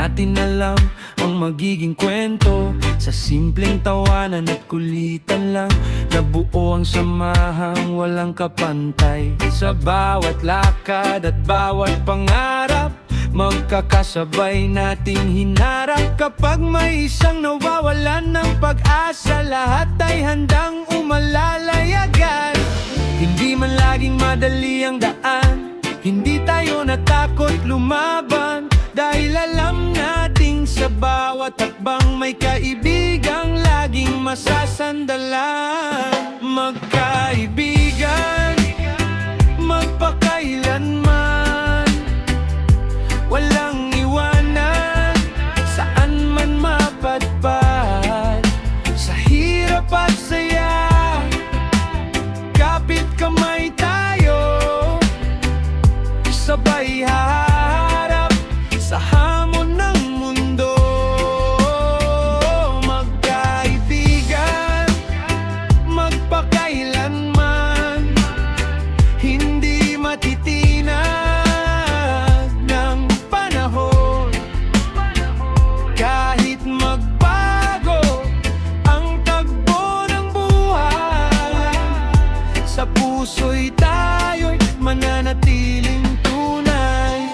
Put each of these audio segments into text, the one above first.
natin alam ang magiging kwento. Sa simpleng tawanan at kulitan lang nabuo ang samahang walang kapantay. Sa bawat lakad at bawat pangarap magkakasabay nating hinarap. Kapag may isang nawawalan ng pag-asa, lahat ay handang umalalay agad. Hindi man laging madali ang daan, hindi tayo natakot lumaban, dahil alam nating sa bawat hakbang may kaibigang laging masasandalan. Magkaibigan, magpakailanman, walang iwanan, saan man mapadpad. Sa hirap at saya, kapit kamay tayo, sabay haharap sa hamon ng mundo. Magkaibigan, magpakailanman, hindi matitinag ng panahon. Kahit magbago ang tagbo ng buhay, sa puso'y tayo'y mananatiling tunay.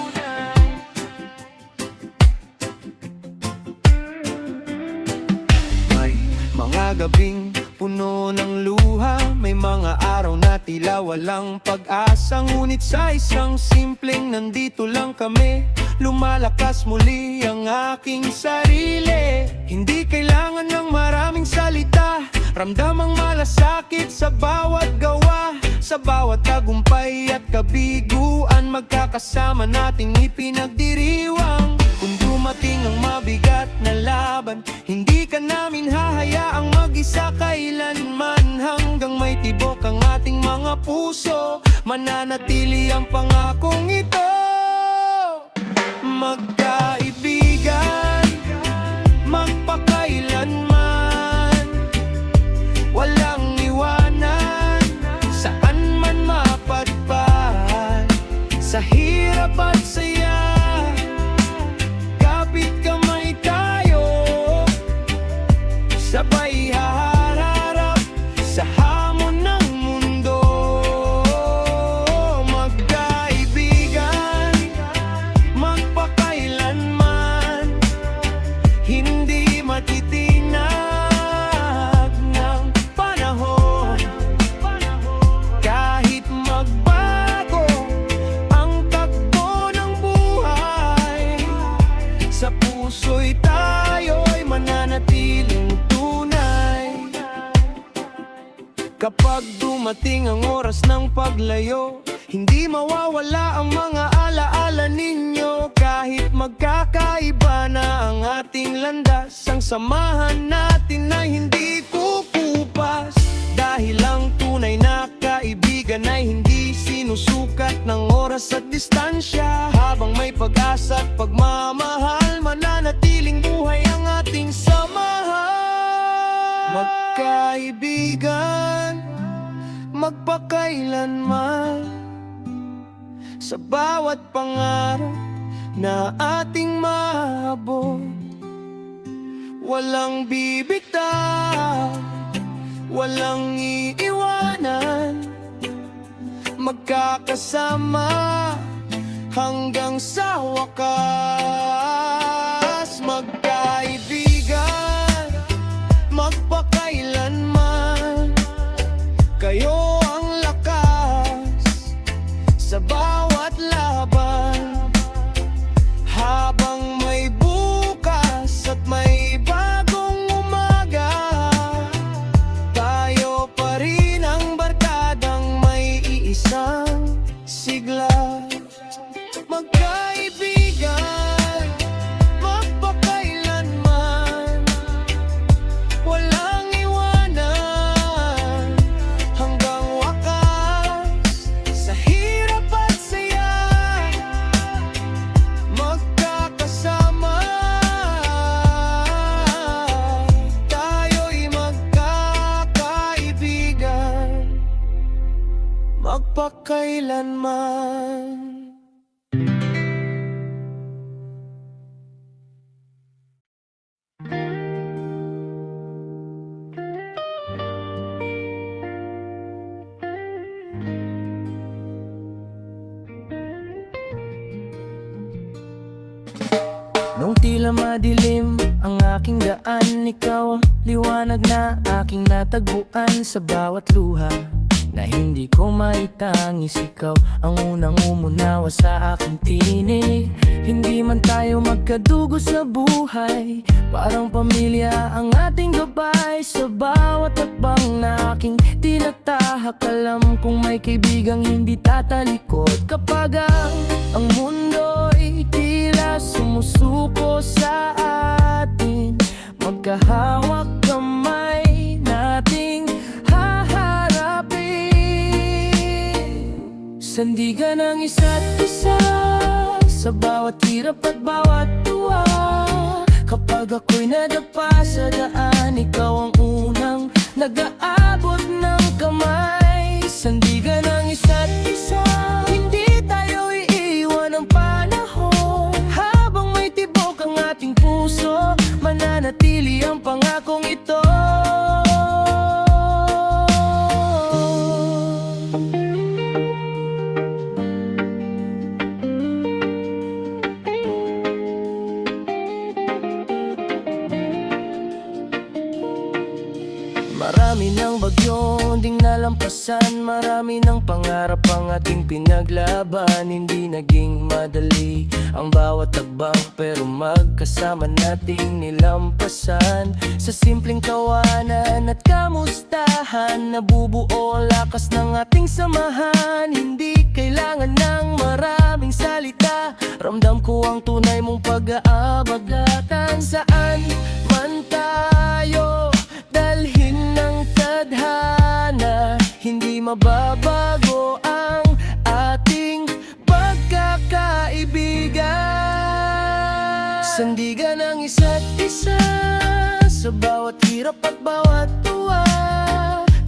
May mga gabing puno ng luha, may mga araw na tila walang pag-asa. Ngunit sa isang simpleng nandito lang kami, lumalakas muli ang aking sarili. Hindi kailangan ng maraming salita, ramdam ang malasakit sa bawat gawa. Sa bawat tagumpay at kabiguan, magkakasama nating ipinagdiriwang. Kung dumating ang mabigat na laban, hindi ka namin hahayaang mag-isa kailanman. Hanggang may tibok ang ating mga puso, mananatili ang pangakong ito. Magkaibigan, magpakailanman, walang iwanan, saan man mapadpad. Sa hirap at saya, kapit kamay tayo, sabay haharap sa hamon ng mundo. Magkaibigan, magpakailanman, hindi matitinag ng panahon. Kahit magbago ang takbo ng buhay, sa puso'y tayo'y mananatiling tunay. Kapag dumating ang oras ng paglayo, hindi mawawala ang mga alaala ninyo. Kahit magkakaiba na ang ating landas, ang samahan natin ay hindi kukupas. Dahil ang tunay na kaibigan ay hindi sinusukat ng oras at distansya. Habang may pag-asa at pagmamahal, mananatiling buhay ang ating samahan. Magkaibigan, magpakailanman, sa bawat pangarap na ating maabot, walang bibitaw, walang iiwanan, magkakasama hanggang sa wakas. Magkaibigan, magpakailanman, kayo ang lakas sa bawat laban. Habang may bukas at may bagong umaga, tayo pa rin ang barkadang may iisang sigla. Magkaibigan, magpakailanman, walang iwanan, hanggang wakas. Sa hirap at saya, magkakasama, tayo'y magkakaibigan, magpakailanman. Nung tila madilim ang aking daan, ikaw ang liwanag na aking natagpuan. Sa bawat luha na hindi ko maitangis, ikaw ang unang umunawa sa aking tinig. Hindi man tayo magkadugo sa buhay, parang pamilya ang ating gabay. Sa bawat hakbang na aking tinatahak, alam kong may kaibigang hindi tatalikod. Kapag ang mundo'y tila sumusuko sa atin, magkahawak kamay nating sandigan ng isa't isa sa bawat hirap at bawat tuwa. Kapag ako'y nadapa sa daan, ikaw ang unang nag-aabot ng kamay. Sandigan ng isa't isa, hindi tayo iiwan ng panahon. Habang may tibok ang ating puso, mananatili ang pangakong ito. Marami ng bagyo ding nalampasan, marami ng pangarap ang ating pinaglaban. Hindi naging madali ang bawat tagbang, pero magkasama nating nilampasan. Sa simpleng tawanan at kamustahan, nabubuo ang lakas ng ating samahan. Hindi kailangan ng maraming salita, ramdam ko ang tunay mong pag-aabagatan. Saan man tayo dalhin ng tadhana, hindi mababago ang ating pagkakaibigan. Sandigan ng isa't isa sa bawat hirap at bawat tuwa.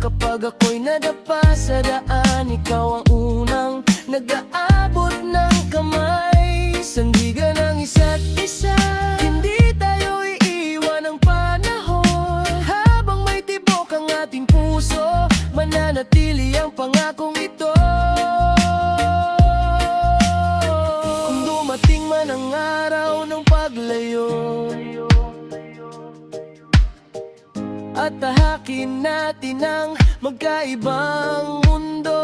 Kapag ako'y nadapa sa daan, ikaw ang unang nag-aabot ng kamay. Sandigan ng isa't isa, hindi tayo iiwan ng panahon. Habang may tibok ang ating puso, mananatili ang pangakong ito. Kung dumating man ang araw ng paglayo at tahakin natin ang magkaibang mundo,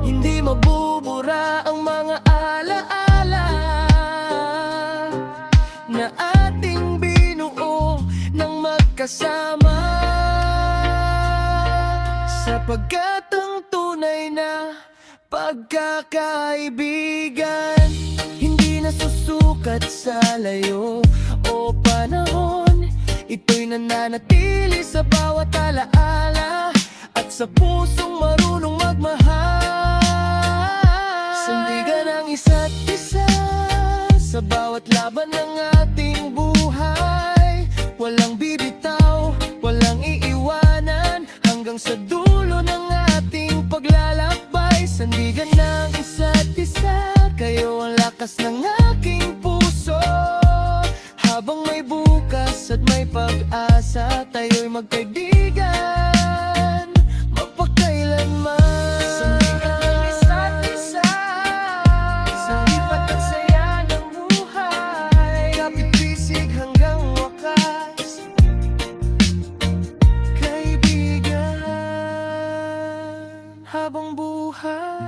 hindi mabubura ang mga alaala na ating binuo ng magkasama. Sapagkat ang tunay na pagkakaibigan hindi nasusukat sa layo o panahon. Ito'y nananatili sa bawat alaala at sa pusong marunong magmahal. Sandigan ang isa't isa sa bawat laban ng ating buhay. Walang bibitaw, walang iiwanan, hanggang sa dulo ng ating paglalakbay. Sandigan ng isa't isa, kayo ang lakas ng aking puso. Habang may bukas at may pag-asa, tayo'y magkaibigan mapagkailanman. Sandigan ng isa't isa sa lipat at saya ng buhay, kapit-bisig hanggang wakas. Kaibigan habang buhay.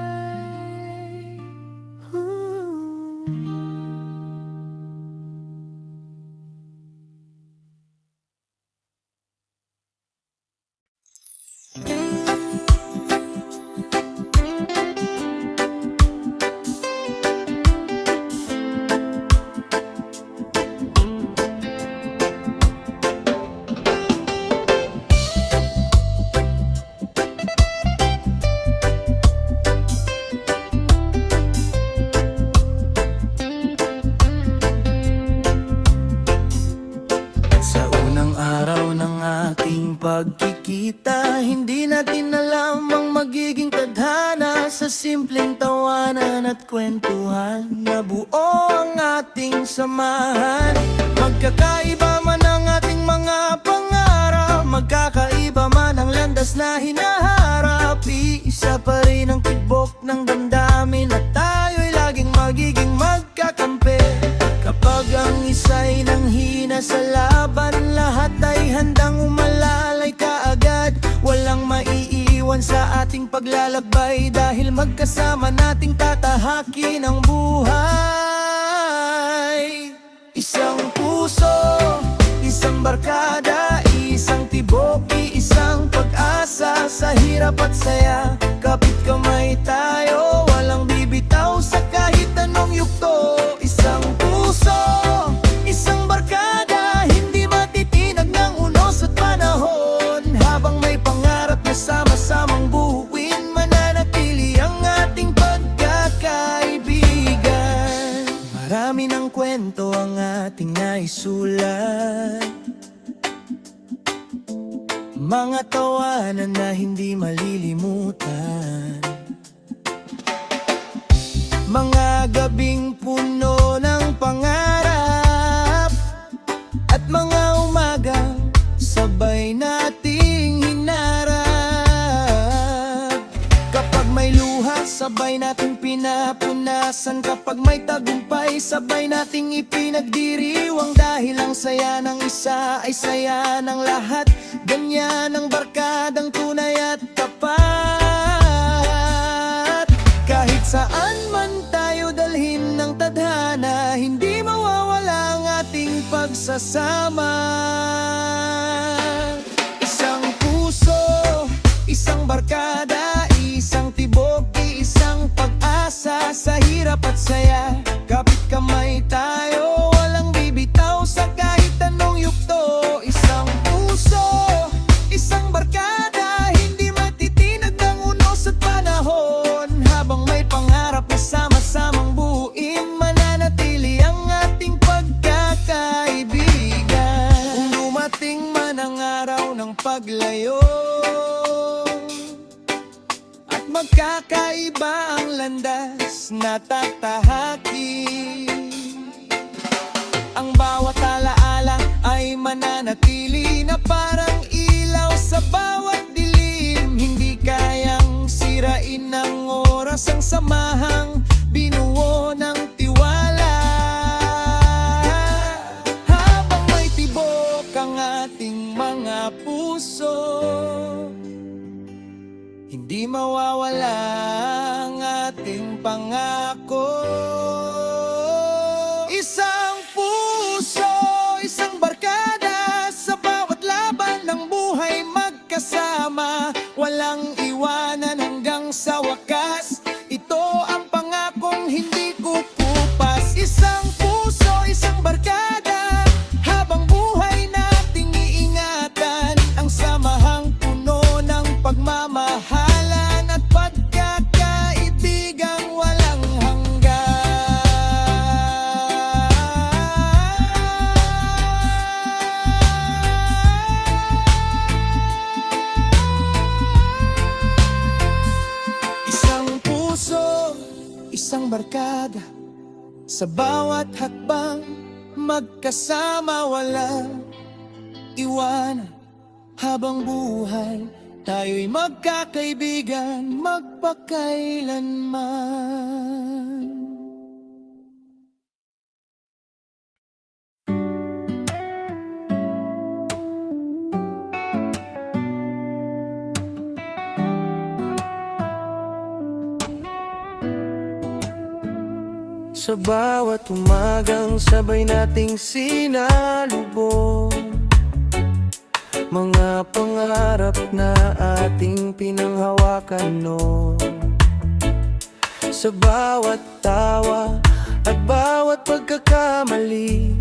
Pagkikita, hindi natin alam ang magiging tadhana. Sa simpleng tawanan at kwentuhan, nabuo ang ating samahan. Magkakaiba man ang ating mga pangarap, magkakaiba man ang landas na hinaharap, iisa pa rin ang tibok ng damdamin at tayo'y laging magiging magkakampi. Kapag ang isa'y nanghina sa laban, lahat ay handang umalalay kaagad. Walang maiiwan sa ating paglalakbay, dahil magkasama nating tatahakin ang buhay. Isang puso, isang barkada, isang tibok, isang pag-asa. Sa hirap at saya, kapit kamay tayo, walang bibitaw sa kahit anong yugto. Isang puso, isang barkada, hindi matitinag ng unos at panahon. Habang may pangarap na sama-samang buuin, mananatili ang ating pagkakaibigan. Marami ng kwento ang ating naisulat, mga tawanan na hindi malilimutan, mga gabing puno ng pangarap, at mga umagang sabay nating hinarap. Kapag may luha, sabay nating pinapunasan. Kapag may tagumpay, sabay nating ipinagdiriwang. Dahil ang saya ng isa ay saya ng lahat. Ganyan ang barkadang tunay at tapat. Kahit saan man tayo dalhin ng tadhana, hindi mawawala ang ating pagsasama. Isang puso, isang barkada, isang tibok, isang pag-asa. Sa hirap at saya, kapit kamay tayo, walang bibitaw sa kahit anong yugto. Isang puso, isang barkada, hindi matitinag ng unos at panahon. Habang may pangarap na sama-samang buuin, mananatili ang ating pagkakaibigan. Kung dumating man ang araw ng paglayo, at magkakaiba ang landas na tatahakin, ang bawat alaala ay mananatili na parang ilaw sa bawat dilim. Hindi kayang sirain ng oras ang samahang binuo ng tiwala. Habang may tibok ang ating mga puso, hindi mawawala ang ating pangako. Isang puso, isang barkada, sa bawat laban ng buhay magkasama. Walang iwanan hanggang sa wakas, ito ang pangakong hindi kukupas. Isang puso, isang barkada, habang buhay nating iingatan. Ang samahang puno ng pagmamahalan at pagkakaibigang walang hanggan. Isang puso, isang barkada, sa bawat hakbang magkasama, walang iwanan. Habang buhay, tayo'y magkakaibigan magpakailanman. Sa bawat umagang sabay nating sinalubong, mga pangarap na ating pinanghawakan noon. Sa bawat tawa at bawat pagkakamali,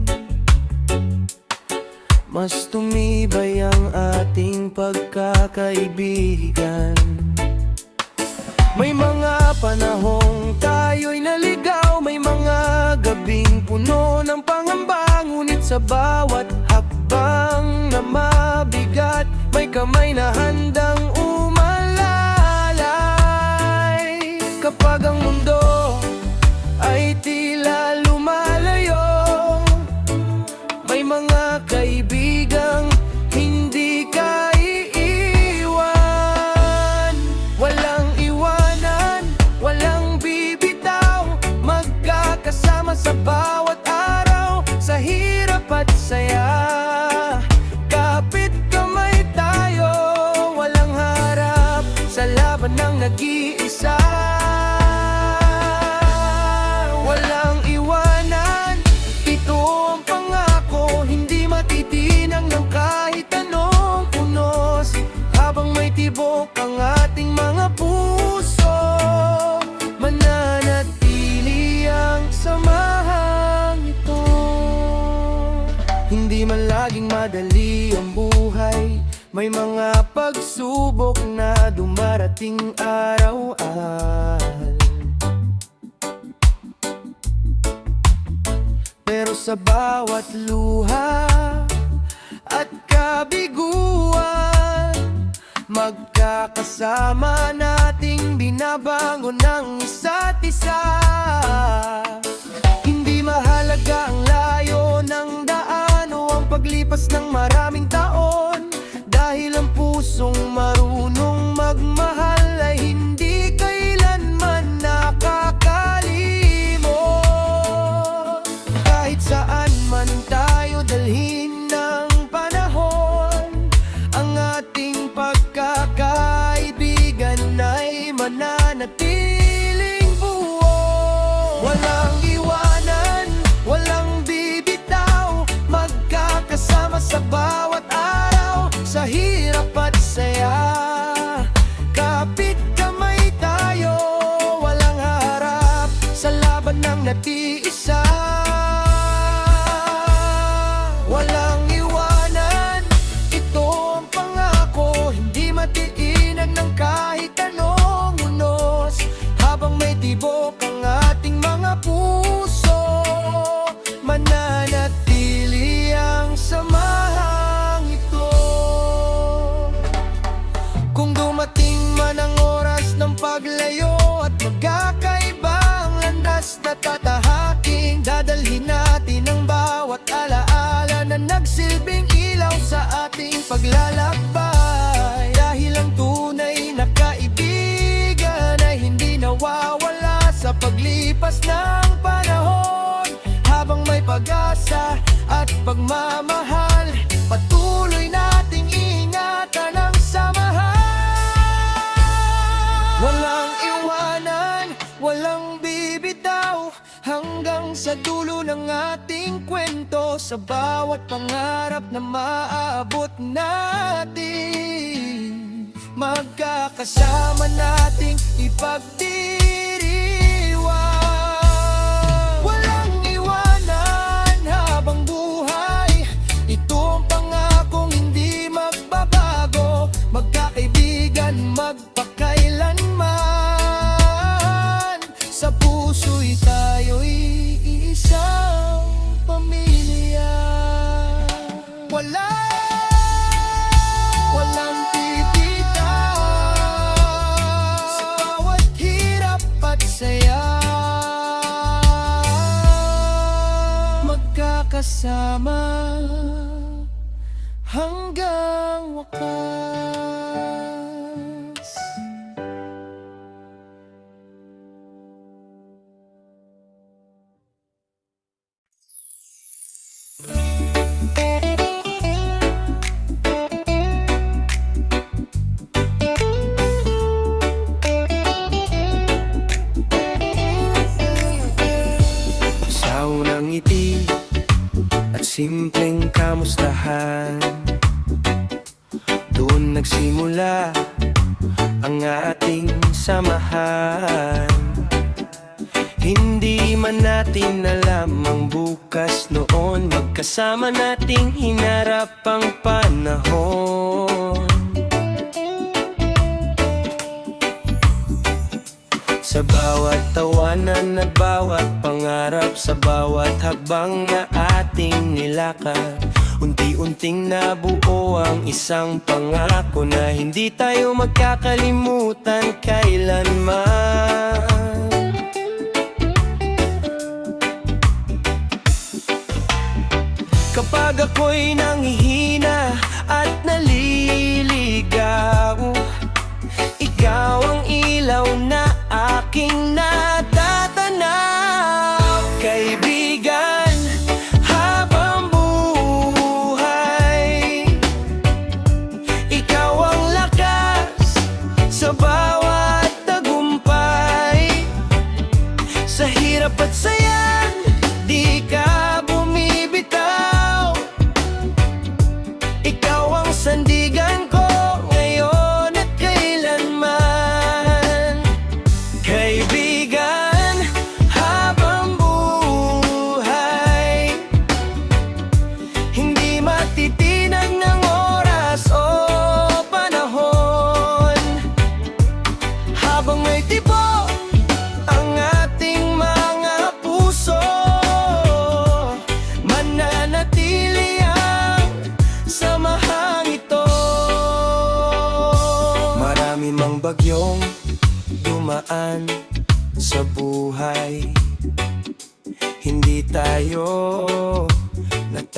mas tumibay ang ating pagkakaibigan. May mga panahong tayo'y naligaw, may mga gabing puno ng pangamba. Ngunit sa bawat hakbang na mabigat, may kamay na handang umalalay. Kapag ang mundo ay tila lumalayo, may mga kaibigang hindi ka iiwan. Walang iwanan, walang bibitaw, magkakasama sa bawat araw. nag-iisa. Walang iwanan, ito ang pangako, hindi matitinang ng kahit anong punos. Habang may tibok ang ating mga puso, mananatili ang samahang ito. Hindi man laging madali ang buhay, may mga pagsubok na dumarating araw-araw. Pero sa bawat luha at kabiguan, magkakasama nating binabangon ng isa't isa. Hindi mahalaga ang layo ng daan o ang paglipas ng maraming taon, dahil ang pusong marunong magmahal ay hindi kailanman nakakalimot. Kahit saan man tayo dalhin ng panahon, ang ating pagkakaibigan ay mananatiling buo. Walang iwanan, walang bibitaw, magkakasama sa bawat araw, sa hirap at saya. Kapit kamay tayo, walang harap sa laban ng natiisa. Walang iwanan, ito ang pangako, hindi matiinan ng kahit anong unos. Habang may tibok ang ating mga puso, mananatili ang samahang ito. Kung dumating man ang oras ng paglayo at magkakaiba ang landas na tatahaking, dadalhin natin ang bawat alaala na nagsilbing ilaw sa ating paglalakbay. Dahil ang tunay na kaibigan ay hindi nawawala sa paglipas ng panahon. Habang may pag-asa at pagmamahal, patuloy nating ingatan ang samahan. Walang iwanan, walang bibitaw, hanggang sa dulo ng ating kwento, sa bawat pangarap na maaabot natin, magkakasama nating ipagdiriwang. Walang iwanan habang buhay, ito ang pangakong hindi magbabago, magkakaibigan magpakailanman. Sa puso'y tayo'y iisang pamilya. Walang bibitaw, sa bawat hirap at saya, magkakasama hanggang wakas. Sa unang ngiti at simpleng kamustahan, doon nagsimula ang ating samahan. Hindi man natin alam ang bukas noon, magkasama nating hinarap ang panahon. Sa bawat tawanan at bawat pangarap, sa bawat hakbang na ating nilakad, unti-unting nabuo ang isang pangako na hindi tayo magkakalimutan kailanman. Kapag ako'y nanghihina at naliligaw, ikaw ang ilaw na aking natatanaw. Kaibigan, habang buhay, ikaw ang lakas sa bawat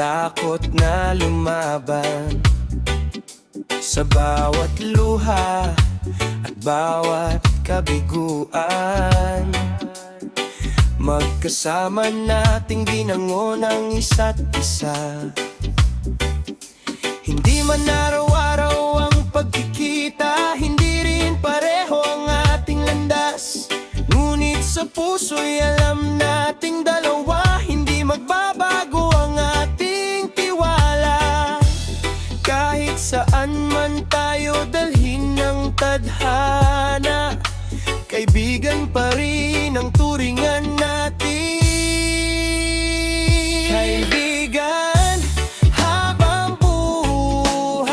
takot na lumaban sa bawat luha at bawat kabiguan. Magkasama nating binangon ang isa't isa. Hindi man araw-araw ang pagkikita, hindi rin pareho ang ating landas. Ngunit sa puso'y alam nating dalawa, hindi magbabago ang ating tiwala. Kahit saan man tayo dalhin ng tadhana, kaibigan pa rin ang turingan natin. Kaibigan habang buhay,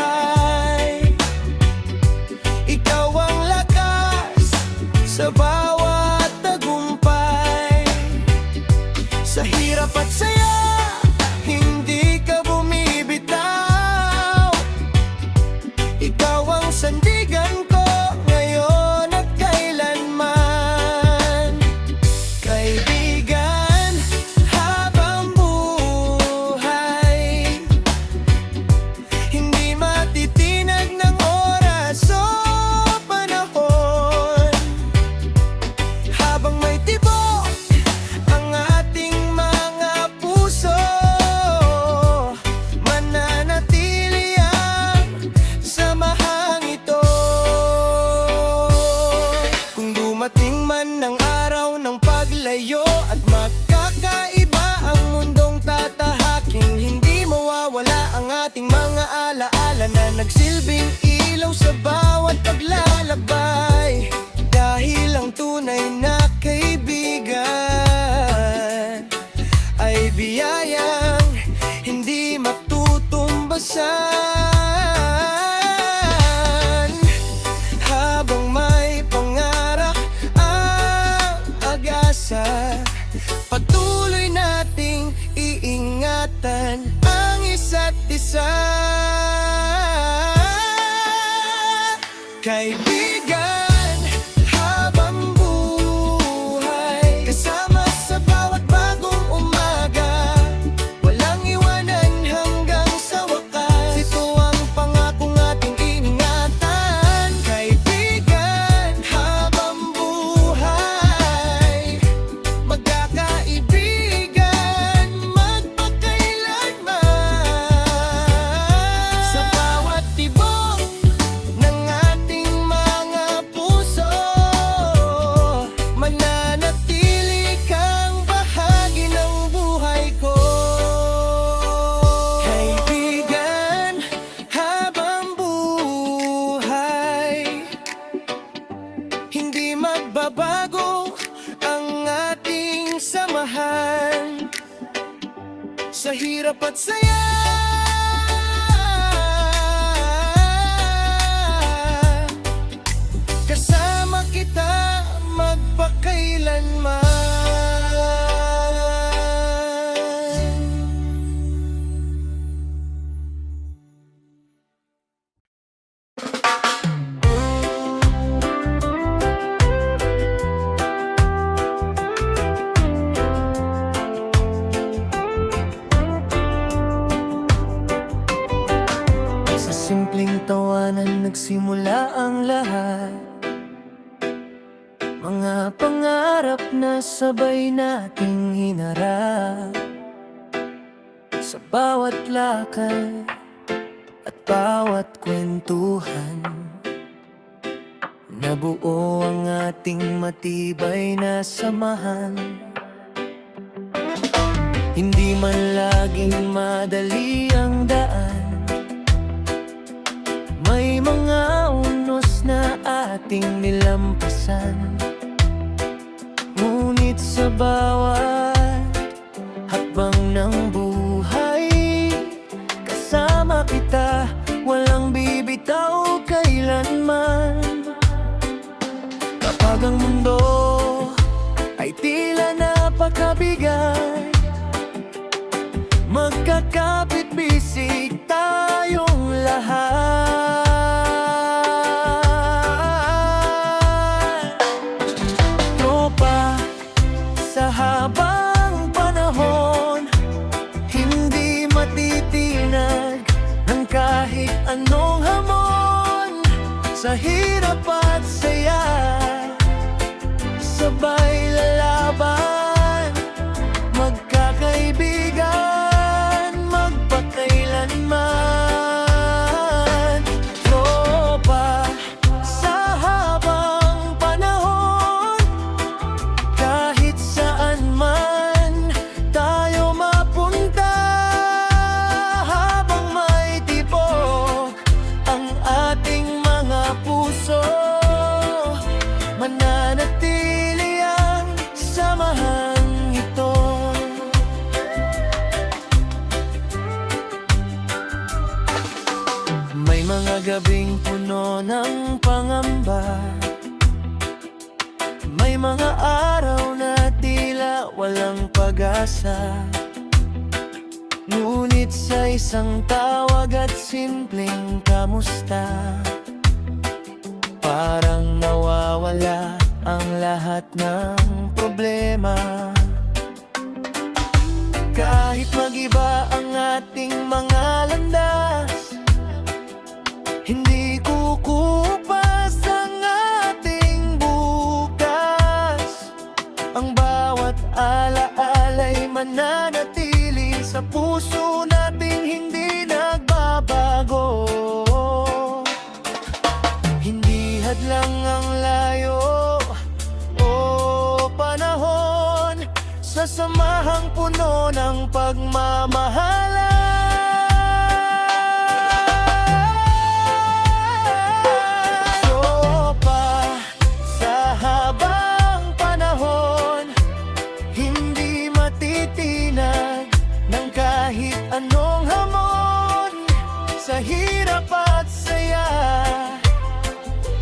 ikaw ang lakas sa bawat tagumpay. Sa hirap at saya, hindi ka bumibitaw. Ikaw ang sandigan ko ngayon at kailanman. Kaibigan habang buhay, hindi matitinag ng oras o panahon. Habang may tibok ang ating mga puso, mananatili ang samahang ito. Kung dumating man ang araw ng paglayo at magkakaiba ang mundong tatahaking, hindi mawawala ang ating mga alaala na nagsilbing ilaw sa bawat paglalakbay. Dahil ang tunay na kaibigan ay biyayang hindi matutumbasan. Habang may pangarap ang ag-asa, patuloy nating iingatan ang isa't isa. Kaibigan habang buhay, kasama sa bawat bagong umaga, walang iwanan hanggang sa wakas. Ito ang pangakong ating ingatan. Kaibigan habang buhay, magkakaibigan magpakailanman. Sa bawat tibok ng ating mga puso, mananatili kang bahagi ng buhay ko. Kaibigan habang buhay, hindi magbabago ang ating samahan. Sa hirap at saya, kasama kita magpakailanman. Sa simpleng tawanan nagsimula ang lahat. Mga pangarap na sabay nating hinarap. Sa bawat lakad at bawat kwentuhan, nabuo ang ating matibay na samahan. Hindi man laging madali ang daan, may mga unos na ating nilampasan. Ngunit sa bawat hakbang ng buhay, kasama kita, walang bibitaw kailanman. Kapag ang mundo ay tila napakabigat, magkakapit-bisig tayong lahat. Tropa, sa habang panahon, hindi mati sa hirap at saya, sabay lalaban, magkakaibigan, magpakailanman. Tropa sa habang panahon, kahit saan man tayo mapunta, habang may tibok ang ating mga puso, mananatili ang samahang ito. May mga gabing puno ng pangamba, may mga araw na tila walang pag-asa. Ngunit sa isang tawag at simpleng kamusta, parang nawawala ang lahat ng problema. Kahit mag-iba ang ating mga landas, hindi kukupas ang ating bukas. Ang bawat alaala'y mananatili sa puso nating hindi nagbabago. Hindi hadlang ang layo o panahon, sa samahang puno ng pagmamahalan. Tropa sa habang panahon, hindi matitinag ng kahit anong hamon, sa hirap at saya,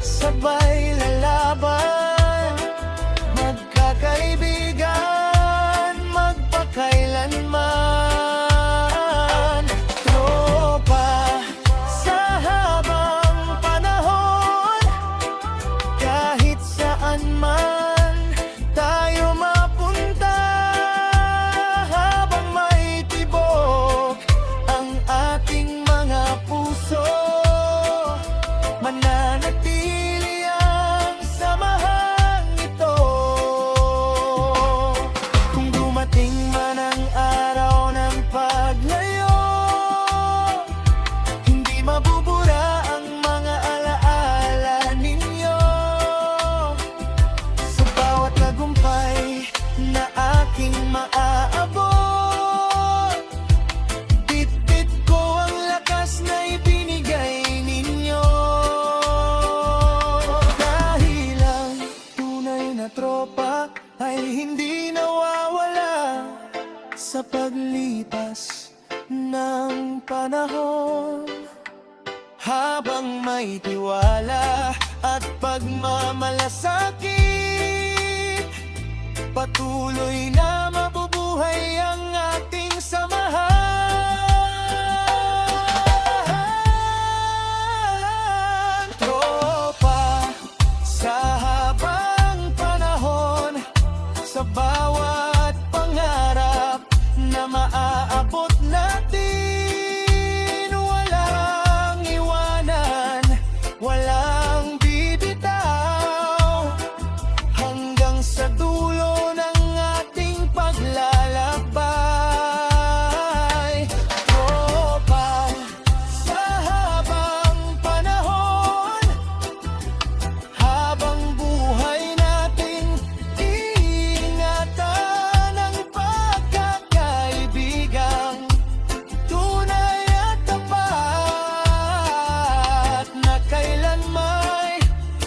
sabay lalaban, magkakaibigan, magpakailanman. Tropa sa habang panahon, kahit saan man tayo mapunta, habang may tibok ang ating mga puso, mananatili ang samahang ito. Kung dumating man ang araw ng paglayo, hindi mabubura ang mga alaala ninyo. Sa bawat tagumpay na aking maaabot, bit-bit ko ang lakas na ibinigay ninyo. Dahil ang tunay na tropa ay hindi nawawala sa paglipas ng panahon. Habang may tiwala at pagmamalasakit, patuloy na mabubuhay ang ating samahan. Tropa sa habang panahon, sa bawat pangarap na maaabot natin, walang iwanan, walang bibitaw, hanggang sa dulo ng ating paglalakbay. Tropa sa habang panahon, habang buhay nating iingatan ang pagkakaibigang tunay at tapat, na kailanmay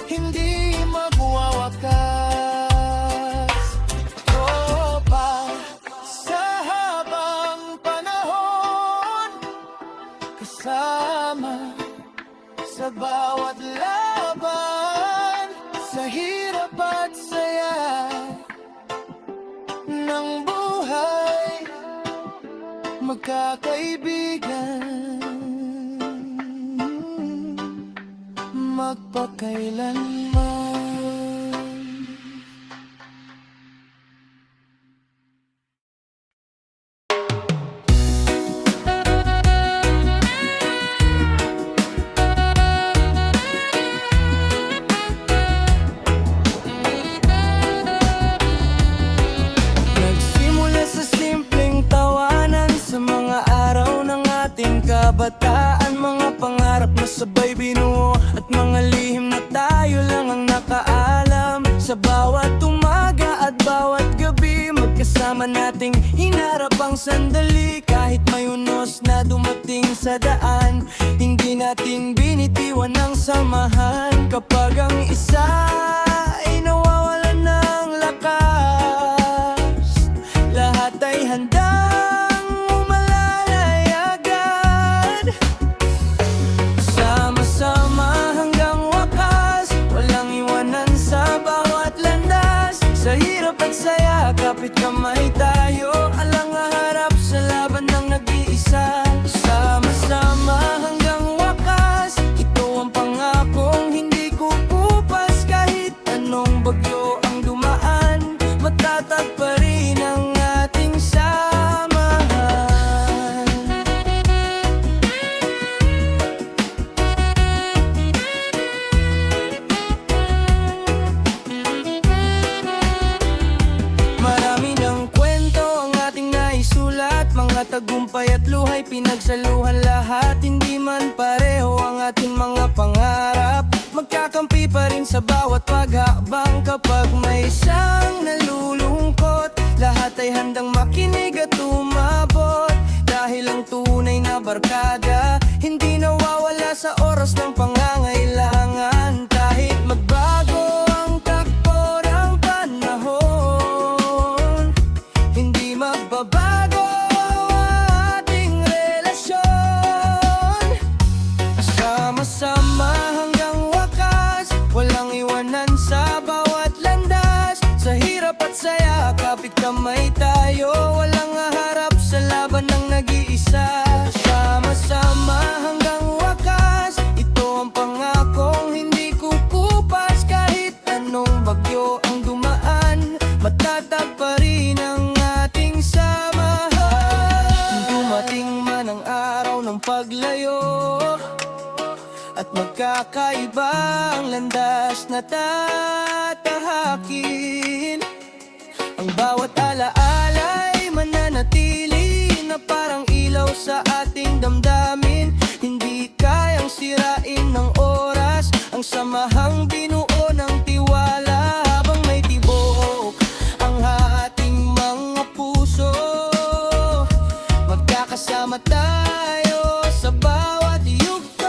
hindi magwawakas. Tropa sa habang panahon, kasama sa bawat laban, sa hirap at saya ng buhay, magkakaibigan, magpakailanman. sandali, kahit may unos na dumating sa daan, hindi natin binitiwan ang samahan. Kapag ang isa ay nawawalan ng lakas, lahat ay handang umalalay agad. Sama-sama hanggang wakas, walang iwanan sa bawat landas. Sa hirap at saya, kapit kamay tayo, alang haharap sa laban ng nag-iisa. Sama-sama hanggang wakas, ito ang pangakong hindi kukupas. Kahit anong bagyo ang dumaan, matatag pa rin ang ating samahan. Marami ng kwento ang ating naisulat, mga tagumpay at luhay pinagsaluhan lahat. Hindi man pareho ang ating mga pangarap, magkakampi pa rin sa bawat paghakbang. Kapag may isang nalulungkot, lahat ay handang makinig at umabot. Dahil ang tunay na barkada, hindi nawawala sa oras ng pangangailangan. Kahit magbago ang takbo ng panahon, hindi magbabago ang ating relasyon. Sama-sama hanggang wakas, walang iwanan sa bawat landas. Sa hirap at saya, kapit kamay tayo, walang haharap sa laban ng nag-iisa. Sama-sama hanggang wakas, ito ang pangakong hindi kukupas. Kahit anong bagyo ang dumaan, matatag pa rin ang ating samahan. Dumating man ang araw ng paglayo, at magkakaiba ang landas na tatahakin, ang bawat alaala'y mananatili na parang ilaw sa ating damdamin. Hindi kayang sirain ng oras ang samahang binuo ng tiwala. Habang may tibok ang ating mga puso, magkakasama tayo sa bawat yugto.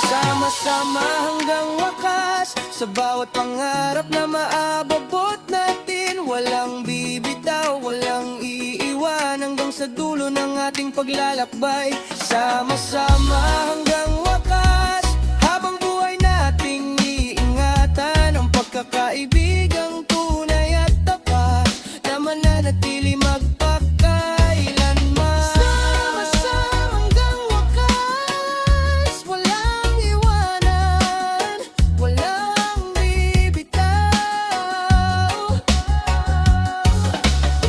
Sama-sama hanggang wakas, sa bawat pangarap na maababot natin, walang bibitaw, walang iiwan, hanggang sa dulo ng ating paglalakbay. Sama-sama hanggang wakas, habang buhay nating iingatan ang pagkakaibigang tunay at tapat na mananatili magpakailanman. Sama-sama hanggang wakas, walang iwanan, walang bibitaw.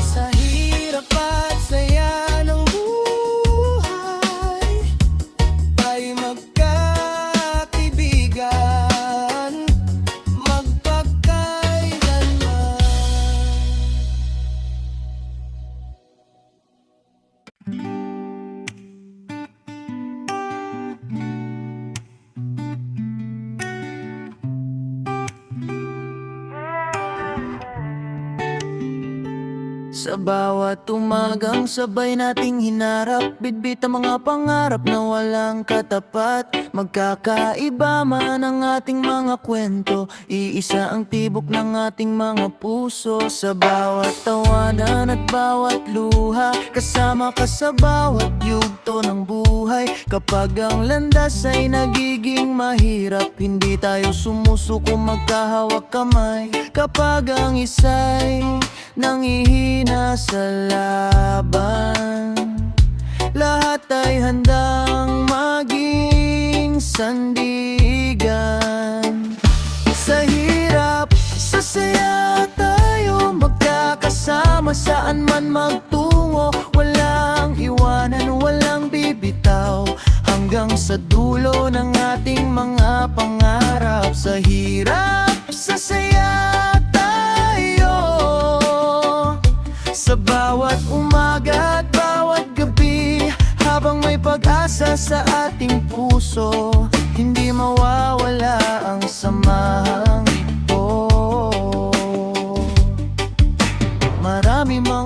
Sa hirap at saya ng buhay, tayo magkakaibigan, magpakailanman. Sa bawat umagang sabay nating hinarap, bitbit ang mga pangarap na walang katapat. Magkakaiba man ang ating mga kwento, iisa ang tibok ng ating mga puso. Sa bawat tawanan at bawat luha, kasama ka sa bawat yugto ng buhay. Kapag ang landas ay nagiging mahirap, hindi tayo sumusuko, magkahawak kamay. Kapag ang isa'y nangihina sa laban, lahat ay handang maging sandigan. Sa hirap, sa saya tayo magkakasama, saan man magtungo, walang iwanan, walang bibitaw, hanggang sa dulo ng ating mga pangarap. Sa hirap, sa saya tayo, sa bawat umaga at bawat gabi, habang may pag-asa sa ating puso, hindi mawawala ang samahang ito. Marami mga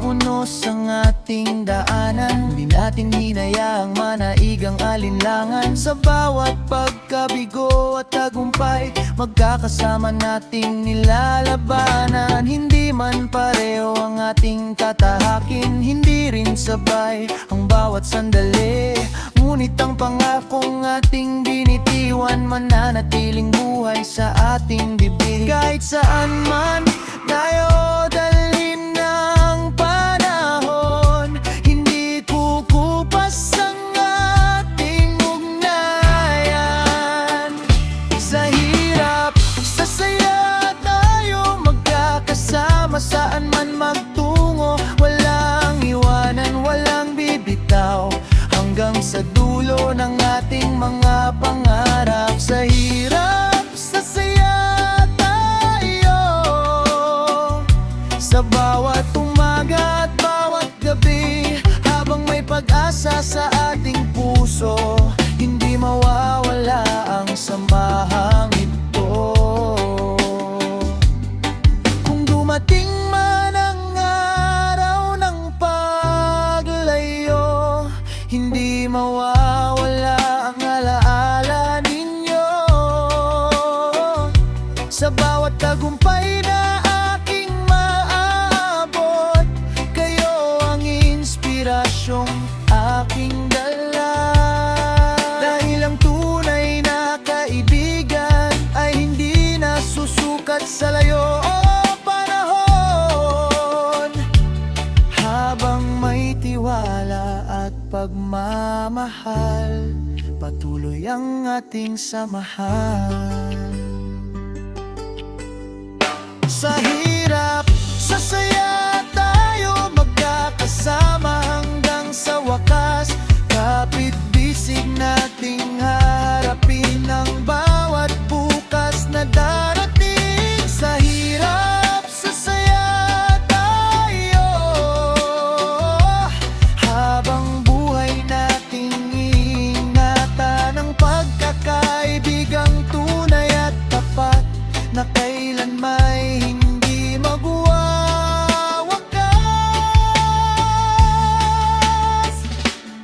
ang ating daanan. Hindi natin hinayaang manaigang alinlangan. Sa bawat pagkabigo at tagumpay, magkakasama nating nilalabanan. Hindi man pareho ang ating tatahakin, hindi rin sabay ang bawat sandali. Ngunit ang pangakong ating binitiwan, mananatiling buhay sa ating bibig. Kahit saan man tayo dalhin ng panahon, hindi kukupas ang ating ugnayan. Sa hirap, sa saya tayo magkakasama, saan man magtungo, walang iwanan, walang bibitaw, hanggang sa dulo ng ating mga pangarap. Sa hirap, sa saya tayo, sa bawat umaga at bawat gabi, habang may pag-asa sa ating puso, hindi mawawala ang samahang ito. Kung dumating man ang araw ng paglayo, hindi mawawala ang alaala ninyo. Sa bawat tagumpay na aking maaabot, kayo ang inspirasyong aking dala. Dahil ang tunay na kaibigan ay hindi nasusukat sa layo o panahon. Habang may tiwala at pagmamahal, patuloy ang ating samahan. Sa hirap, sa saya tayo magkakasama, hanggang sa wakas, kapit-bisig nating harapin ang bawat bukas na darating. Sa hirap, sa saya tayo, habang buhay nating ingatan ang pagkakaibigang tunay at tapat, na kailan may hindi magwawakas.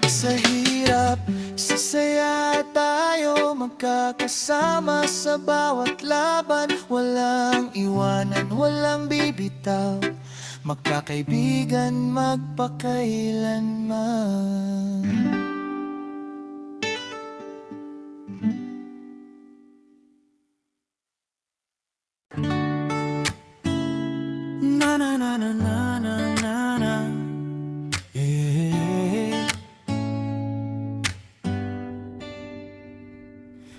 Sa hirap, sa saya tayo magkakasama, sa bawat laban, walang iwanan, walang bibitaw, magkakaibigan magpakailanman. Na na na na na na na na. Yeah.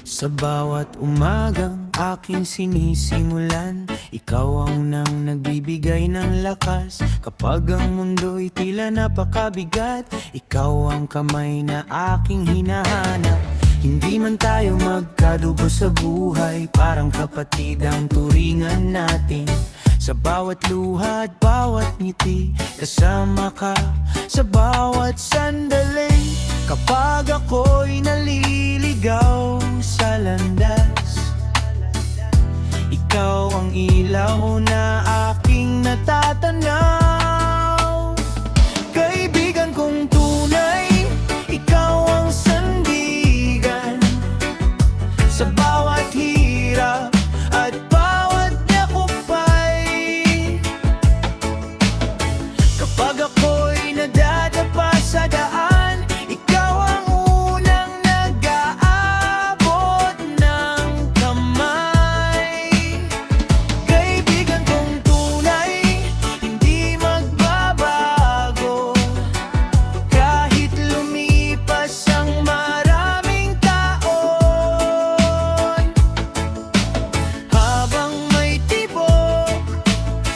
Sa bawat umagang aking sinisimulan, ikaw ang unang nagbibigay ng lakas. Kapag ang mundo'y tila napakabigat, ikaw ang kamay na aking hinahanap. Hindi man tayo magkadugo sa buhay, parang kapatid ang turingan natin. Sa bawat luha at bawat ngiti, kasama ka sa bawat sandali. Kapag ako'y naliligaw sa landas, ikaw ang ilaw na aking natatanaw. Kaibigan kong tunay, ikaw ang sandigan sa bawat hirap at bawat yakupay. Kapag ako'y nadadapa sa daan, ikaw ang unang nag-aabot ng kamay. Kaibigan kong tunay, hindi magbabago, kahit lumipas ang maraming taon. Habang may tibok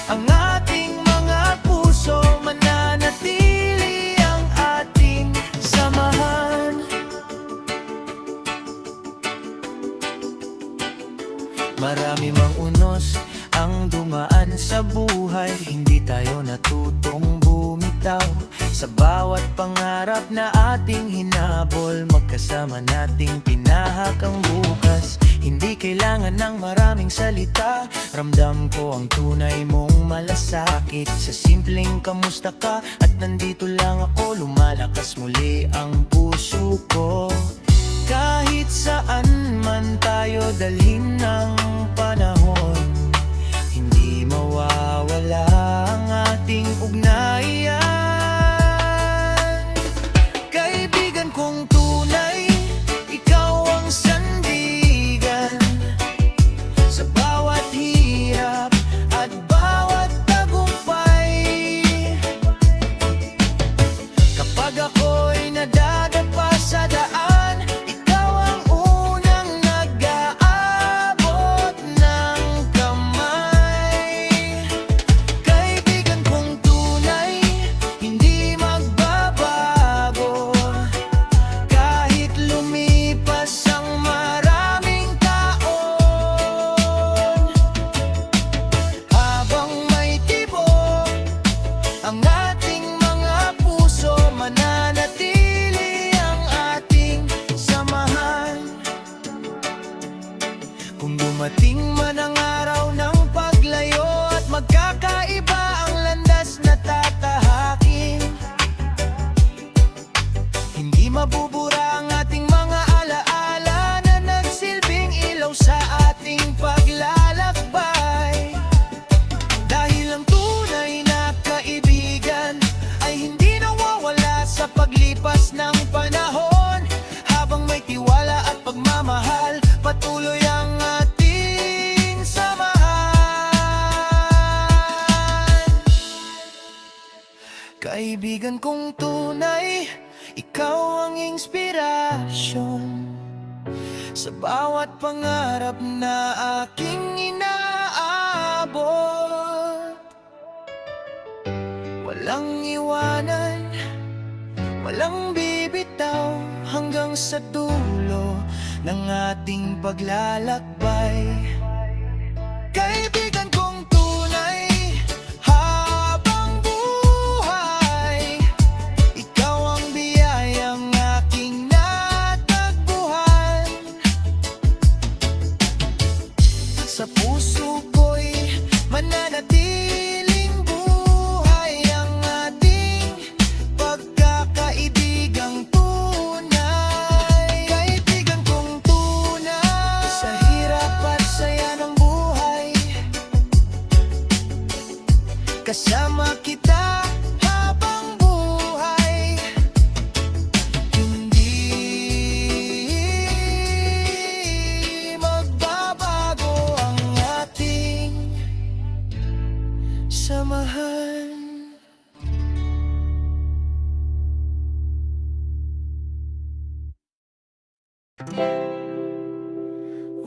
ang ating mga puso, mananatili ang ating samahan. Marami mang unos ang dumaan sa buhay, hindi tayo natutong bumitaw. Sa bawat bawat pangarap na ating hinabol, magkasama nating pinahak ang bukas. Hindi kailangan ng maraming salita, ramdam ko ang tunay mong malasakit. Sa simpleng kamusta ka at nandito lang ako, lumalakas muli ang puso ko. Kahit saan man tayo dalhin ng panahon, hindi mawawala ang ating ugnayan. Kaibigan kong tunay, ikaw ang sandigan sa bawat hirap at bawat tagumpay. Kapag ako'y nadadapa sa daan, ikaw ang unang nag-aabot ng kamay. Kaibigan kong tunay, hindi magbabago kahit lumipas ang maraming taon. Habang may tibok ang ating mga puso, mananatili ang ating samahan. Kung dumating man ang araw ng paglayo at magkakaiba ang landas na tatahakin, hindi mabubura ang ating mga alaala na nagsilbing ilaw sa ating paglalakbay. Dahil ang tunay na kaibigan ay hindi nawawala sa paglipas ng panahon. Habang may tiwala at pagmamahal, patuloy ang ating samahan. Kaibigan kong tunay, ikaw ang inspirasyon sa bawat pangarap na aking inaabot. Walang iwanan, walang bibitaw, hanggang sa dulo ng ating paglalakbay. Kaibigan kong tunay, habang buhay, ikaw ang biyayang aking natagpuan. Sa puso ko'y mananatiling buhay ang ating pagkakaibigang tunay. Kaibigan kong tunay, sa hirap at saya ng buhay, kasama kita habang buhay. Hindi magbabago ang ating samahan.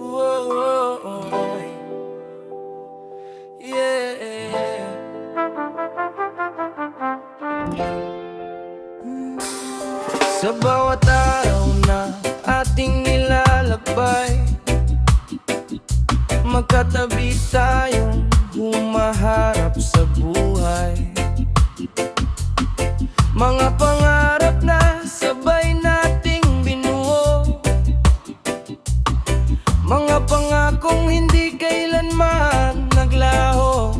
Whoa, yeah. Sa bawat araw na ating nilalakbay, magkatabi tayong humaharap sa buhay. Mga pangarap na sabay nating binuo, mga pangakong hindi kailanman naglaho.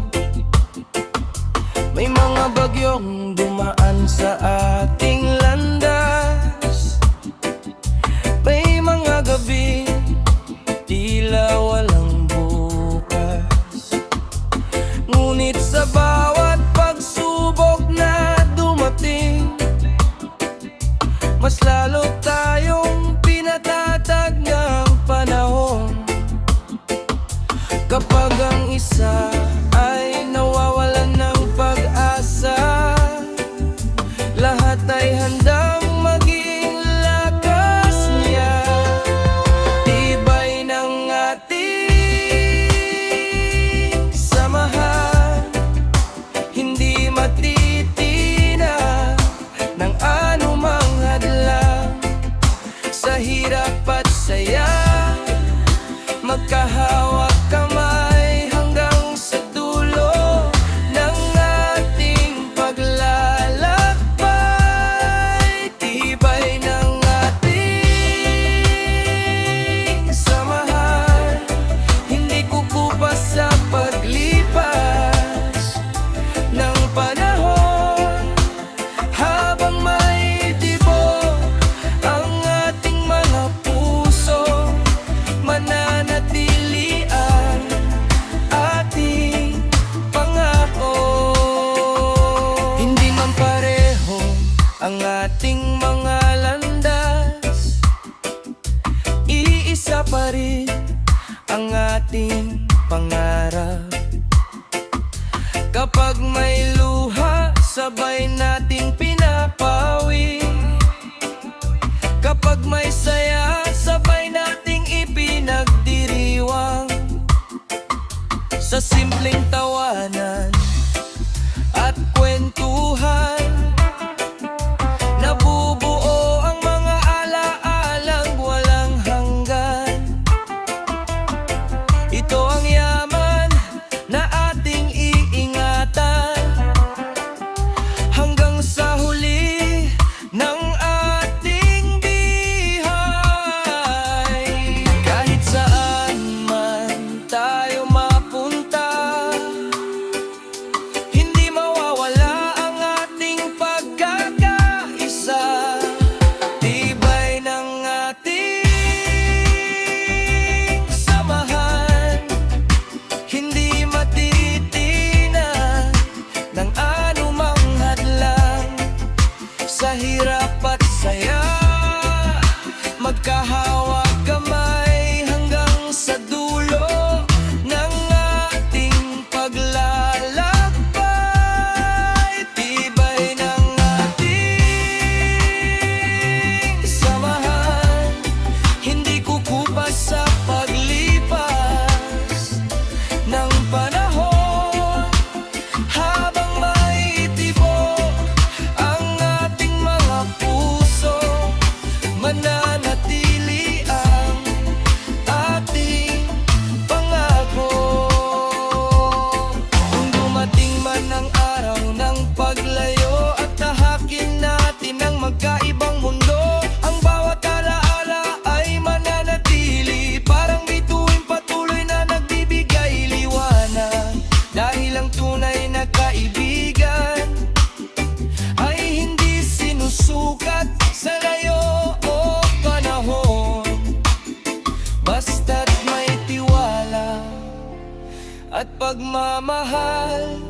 May mga bagyong dumaan sa ating landas, may mga gabi tila walang bukas. Ngunit sa bawat pagsubok na dumating, mas lalo tayong pinatatag ng panahon. Kapag ang isa ay nawawalan ng pag-asa, lahat ay handang maging lakas niya. Tibay ng ating samahan, hindi matitina ng anumang hadlang. Sa hirap at saya, magkahawak kamay hanggang sa dulo ng ating paglalakbay. ang ating mga landas. Iisa pa rin ang ating pangarap. Kapag may luha, sabay nating pinapawi. Kapag may saya, sabay nating ipinagdiriwang. Sa simpleng tawanan at kwentuhan, nabubuo ang mga alaalang walang hanggan. Ito ang yaman na ating iingatan hanggang sa huli ng ating bihay. Kahit saan man tayo mapunta, hindi mawawala ang ating pagkakaisa. Tibay ng ating samahan, hindi matitinag ng anumang hadlang. Sa hirap at saya, magkahawak kamay hanggang sa dulo ng ating paglalakbay. Tibay ng ating samahan, hindi kukupas sa paglipas ng panahon. Habang maitibok ang ating mga puso, mananatili ang ating pangako. Kung dumating man ang araw ng paglayo at tahakin natin ang magkaibang mundo, ang bawat alaala ay mananatili parang bituin patuloy na nagbibigay liwanag. Dahil ang tunay na kaibigan ay hindi sinusukat sa layo o panahon. Basta't may tiwala at pagmamahal,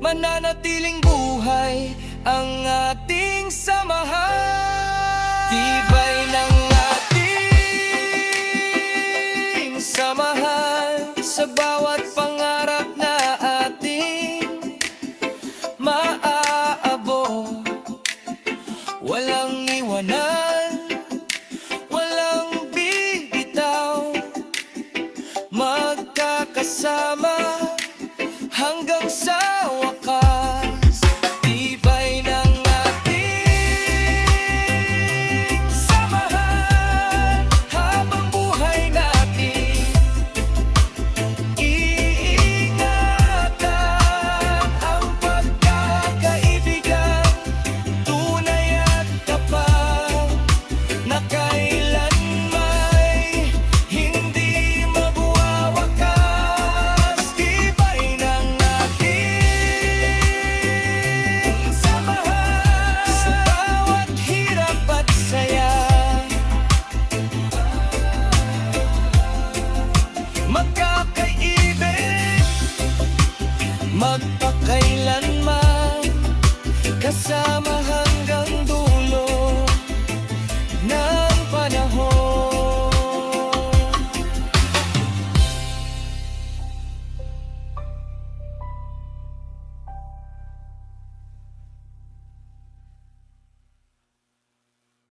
mananatiling buhay ang ating samahan. Tibay ng ating samahan, sa bawat pangarap na ating maaabot. Walang iwanan, walang bibitaw, magkakasama hanggang sa wakas. Tibay ng ating samahan, habang buhay natin iingatan ang pagkakaibigan, tunay at tapat, na kailanman hindi magwawakas. Tibay ng ating samahan, sa bawat hirap at saya, magkakaibig, magpakailanman, kasama